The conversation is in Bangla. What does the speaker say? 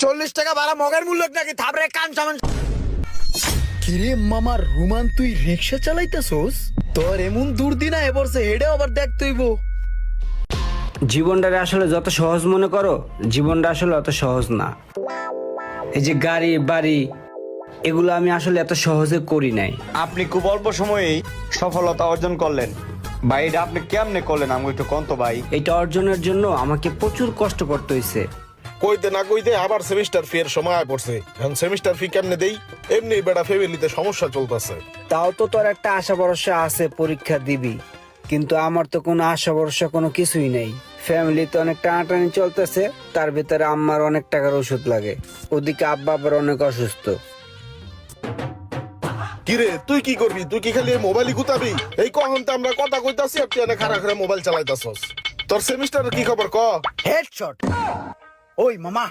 40 টাকা ভাড়া মগের মূল্য নাকি থাপড়ে কান সামান। কিরে মামার রুমান, তুই রিক্সা চালাইতেছস? তোর এমন দুর্দিনা এবারছে হেডে আবার দেখ তুইব। জীবনটারে আসলে যত সহজ মনে করো, জীবনটা আসলে অত সহজ না। এই যে গাড়ি বাড়ি এগুলো আমি আসলে এত সহজে করি নাই। আপনি খুব অল্প সময়েই সফলতা অর্জন করলেন ভাই, এটা আপনি কেমনে করলেন আমাকে একটু কোন তো ভাই। এটা অর্জনের জন্য আমাকে প্রচুর কষ্ট করতে হয়েছে। কইতে না কইতে আবার সেমিস্টার ফি এর সময় পড়ছে। এখন সেমিস্টার ফি কেমনে দেই? এমনি বেটা ফ্যামিলিতে সমস্যা চলতেছে। তাও তো তোর একটা আশা ভরসা আছে পরীক্ষা দিবি, কিন্তু আমার তো কোনো আশা ভরসা কোনো কিছুই নেই। ফ্যামিলিতে অনেক টানাটানি চলতেছে, তার ভিতরে আম্মার অনেক টাকার ওষুধ লাগে, ওদিকে আব্বা আবার অনেক অসুস্থ। কিরে তুই কি করবি? তুই কি খালি মোবাইলই গুতাবি? এই কখন তো আমরা কথা কইতাছি আর তুই এনে খারা খারা মোবাইল চালাইতাছস। তোর সেমিস্টারের কি খবর ক? হেডশট। ওই মামা